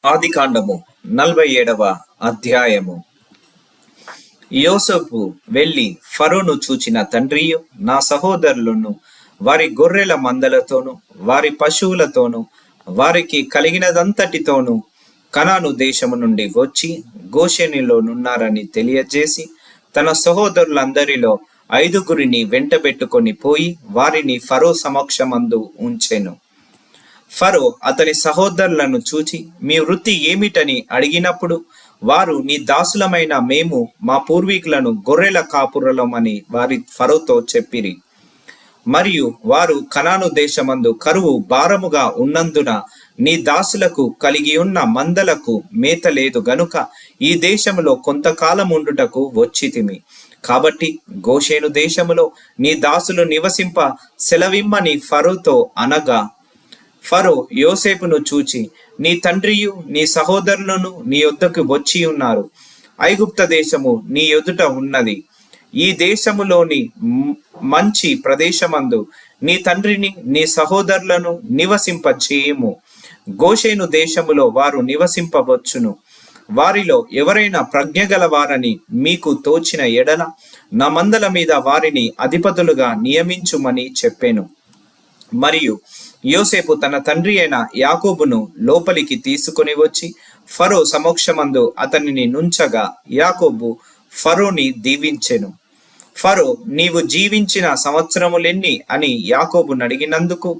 ఆదికాండము 47వ అధ్యాయము. యోసేపు వెళ్లి ఫరోను చూచిన తండ్రియు నా సహోదరులను వారి గొర్రెల మందలతోను వారి పశువులతోను వారికి కలిగినదంతటితోను కనాను దేశము నుండి వచ్చి గోషెనులోనున్నారని తెలియజేసి తన సహోదరులందరిలో 5గురిని వెంటబెట్టుకొని పోయి వారిని ఫరో సమక్షమందు ఉంచెను. ఫరో అతని సహోదరులను చూచి మీ వృత్తి ఏమిటని అడిగినప్పుడు వారు నీ దాసులమైన మేము మా పూర్వీకులను గొర్రెల కాపురలమని వారి ఫరోతో చెప్పిరి. మరియు వారు కనాను దేశమందు కరువు భారముగా ఉన్నందున నీ దాసులకు కలిగి ఉన్న మందలకు మేత లేదు గనుక ఈ దేశములో కొంతకాలం ఉండుటకు వచ్చితిమి. కాబట్టి గోషేను దేశములో నీ దాసులు నివసింప సెలవిమ్మని ఫరోతో అనగా ఫరో యోసేపును చూచి నీ తండ్రియు నీ సహోదరులను నీ యొద్దకు వచ్చి ఉన్నారు. ఐగుప్త దేశము నీ ఎదుట ఉన్నది. ఈ దేశములోని మంచి ప్రదేశమందు నీ తండ్రిని నీ సహోదరులను నివసింపచేయము. గోషేను దేశములో వారు నివసింపవచ్చును. వారిలో ఎవరైనా ప్రజ్ఞగలవారని మీకు తోచిన ఎడల నా మందల మీద వారిని అధిపతులుగా నియమించుమని చెప్పాను. మరియు యోసేపు తన తండ్రి అయిన యాకోబును లోపలికి తీసుకుని వచ్చి ఫరో సమక్షమందు అతనిని నుంచగా యాకోబు ఫరోని దీవించెను. ఫరో నీవు జీవించిన సంవత్సరములెన్ని అని యాకోబును అడిగినందుకు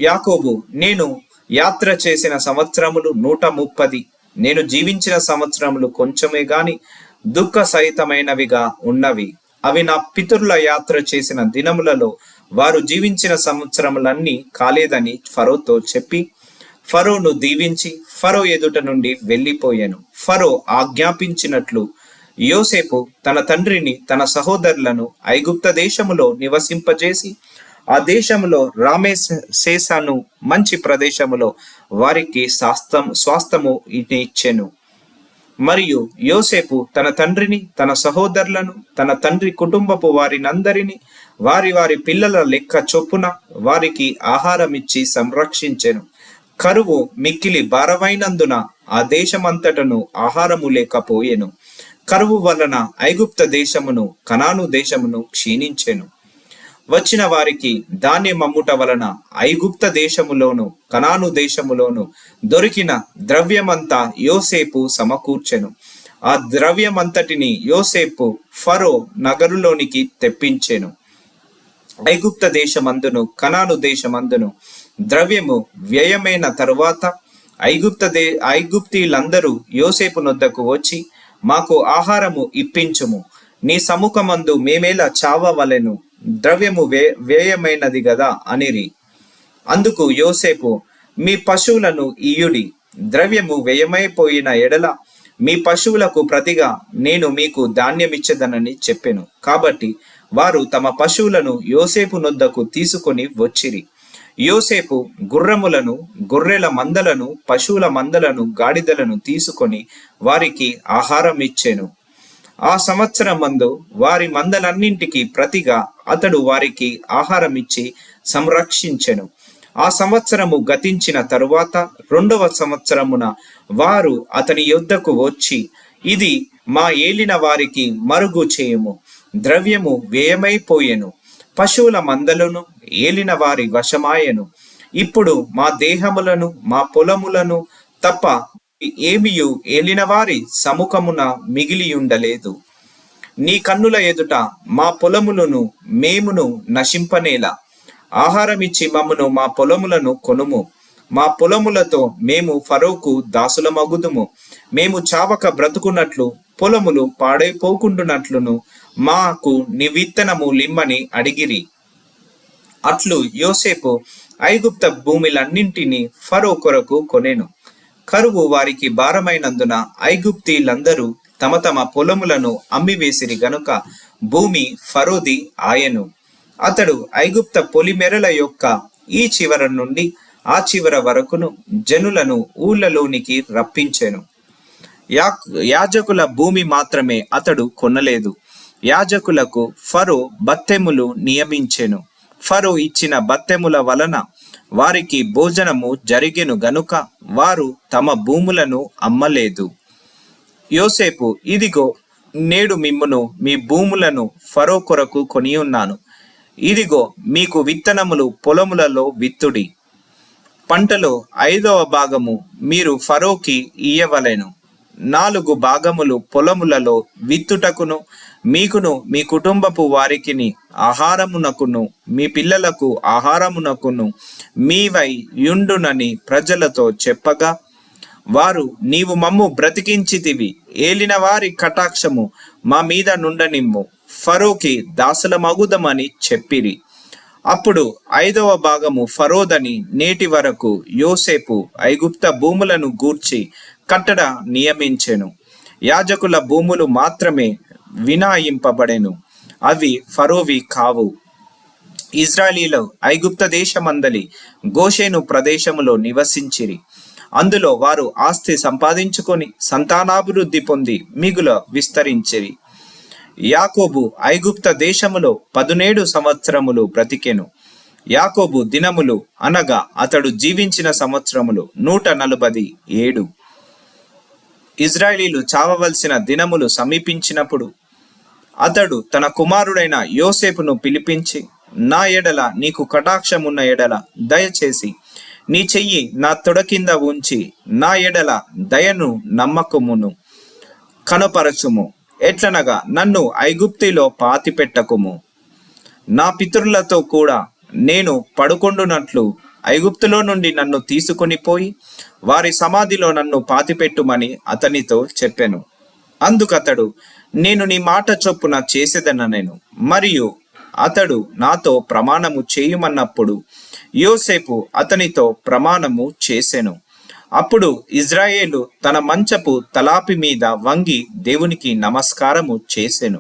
యాకోబు నేను యాత్ర చేసిన సంవత్సరములు 130, నేను జీవించిన సంవత్సరములు కొంచెమే గాని దుఃఖ సహితమైనవిగా ఉన్నవి. అవి నా పితరుల యాత్ర చేసిన దినములలో వారు జీవించిన సంవత్సరములన్నీ కాలేదని ఫరోతో చెప్పి ఫరోను దీవించి ఫరో ఎదుట నుండి వెళ్ళిపోయాను. ఫరో ఆజ్ఞాపించినట్లు యోసేపు తన తండ్రిని తన సహోదరులను ఐగుప్త దేశములో నివసింపజేసి ఆ దేశములో రామేసేసాను మంచి ప్రదేశములో వారికి స్వాస్థము ఇచ్చెను. మరియు యోసేపు తన తండ్రిని తన సహోదరులను తన తండ్రి కుటుంబపు వారినందరినీ వారి వారి పిల్లల లెక్క చొప్పున వారికి ఆహారమిచ్చి సంరక్షించెను. కరువు మిక్కిలి భారమైనందున ఆ దేశమంతటను ఆహారము లేకపోయెను. కరువు వలన ఐగుప్త దేశమును కనాను దేశమును క్షీణించెను. వచ్చిన వారికి ధాన్యం అమ్ముట వలన ఐగుప్త దేశములోను కనాను దేశములోను దొరికిన ద్రవ్యమంతా యోసేపు సమకూర్చెను. ఆ ద్రవ్యమంతటిని యోసేపు ఫరో నగరులోనికి తెప్పించెను. ఐగుప్త దేశమందును కనాను దేశమందును ద్రవ్యము వ్యయమైన తరువాత ఐగుప్తీలందరూ యోసేపు నొద్దకు వచ్చి మాకు ఆహారము ఇప్పించుము, నీ సముఖమందు మేమేలా చావవలెను, ద్రవ్యము వ్యయమైనది గదా అనిరి. అందుకు యోసేపు మీ పశువులను ఇయుడి, ద్రవ్యము వ్యయమైపోయిన ఎడల మీ పశువులకు ప్రతిగా నేను మీకు ధాన్యమిచ్చదనని చెప్పెను. కాబట్టి వారు తమ పశువులను యోసేపు నొద్దకు తీసుకొని వచ్చిరి. యోసేపు గుర్రములను గొర్రెల మందలను పశువుల మందలను గాడిదలను తీసుకొని వారికి ఆహారం ఇచ్చెను. ఆ సంవత్సరమందు వారి మందలన్నింటికి ప్రతిగా అతడు వారికి ఆహారం ఇచ్చి సంరక్షించెను. ఆ సంవత్సరము గతించిన తరువాత 2వ సంవత్సరమున వారు అతని యొద్దకు వచ్చి ఇది మా ఏలిన వారికి మరుగు చేయము, ద్రవ్యము వ్యయమైపోయెను, పశువుల మందలను ఏలిన వారి వశమాయెను. ఇప్పుడు మా దేహములను మా పొలములను తప్ప ఏమియు ఏలినవారి సముఖమున మిగిలియుండలేదు. నీ కన్నుల ఎదుట మా పొలములను మేమును నశింపనేలా ఆహారమిచ్చి మమ్మును మా పొలములను కొనుము. మా పొలములతో మేము ఫరోకు దాసులమగుదుము. మేము చావక బ్రతుకున్నట్లు పొలములు పాడైపోకుండునట్లును మాకు నివిత్తనము లిమ్మని అడిగిరి. అట్లు యోసేపు ఐగుప్త భూమిలన్నింటినీ ఫరో కొరకు కొనెను. కరువు వారికి భారమైనందున ఐగుప్తీలందరూ తమ తమ పొలములను అమ్మివేసిరి గనుక భూమి ఫరోది ఆయను. అతడు ఐగుప్త పొలిమెరల యొక్క ఈ చివర నుండి ఆ చివర వరకును జనులను ఊళ్ళలోనికి రప్పించెను. యాజకుల భూమి మాత్రమే అతడు కొనలేదు. యాజకులకు ఫరో బత్తెములు నియమించెను. ఫరో ఇచ్చిన బత్తెముల వలన వారికి భోజనము జరిగెను గనుక వారు తమ భూములను అమ్మలేదు. యోసేపు, ఇదిగో నేడు మిమ్మును మీ భూములను ఫరో కొరకు కొనియున్నాను. ఇదిగో మీకు విత్తనములు పొలములలో విత్తుడి. పంటలో 5వ భాగము మీరు ఫరోకి ఇయ్యవలెను. 4 భాగములు పొలములలో విత్తుటకును మీకును మీ కుటుంబపు వారికిని ఆహారమునకును మీ పిల్లలకు ఆహారమునకును మీవై యుండునని ప్రజలతో చెప్పగా, వారు, నీవు మమ్ము బ్రతికించితివి, ఏలిన వారి కటాక్షము మా మీద నుండనిమ్ము, ఫరోకి దాసులమగుదమని చెప్పిరి. అప్పుడు 5వ భాగము ఫరోదని నేటి వరకు యోసేపు ఐగుప్త భూములను గూర్చి కట్టడ నియమించెను. యాజకుల భూములు మాత్రమే వినాయింపబడెను, అవి ఫరోవి కావు. ఇజ్రాయేలీలు ఐగుప్త దేశమందలి గోషేను ప్రదేశములో నివసించిరి. అందులో వారు ఆస్తి సంపాదించుకొని సంతానాభివృద్ధి పొంది మిగుల విస్తరించిరి. యాకోబు ఐగుప్త దేశములో 17 సంవత్సరములు బ్రతికెను. యాకోబు దినములు అనగా అతడు జీవించిన సంవత్సరములు 147. ఇజ్రాయేలీలు చావవలసిన దినములు సమీపించినప్పుడు అతడు తన కుమారుడైన యోసేపును పిలిపించి, నా ఎడల నీకు కటాక్షమున్న ఎడల దయచేసి నీ చెయ్యి నా తొడ కింద ఉంచి నా ఎడల దయను నమ్మకమును కనపరచుము. ఎట్లనగా నన్ను ఐగుప్తిలో పాతిపెట్టకుము. నా పితరులతో కూడా నేను పడుకొండునట్లు ఐగుప్తులో నుండి నన్ను తీసుకొని పోయి వారి సమాధిలో నన్ను పాతిపెట్టుమని అతనితో చెప్పెను. అందుకతడు, నేను నీ మాట చొప్పున చేసేదనెను. మరియు అతడు నాతో ప్రమాణము చేయుమన్నప్పుడు యోసేపు అతనితో ప్రమాణము చేసెను. అప్పుడు ఇజ్రాయేలు తన మంచపు తలాపి మీద వంగి దేవునికి నమస్కారము చేసెను.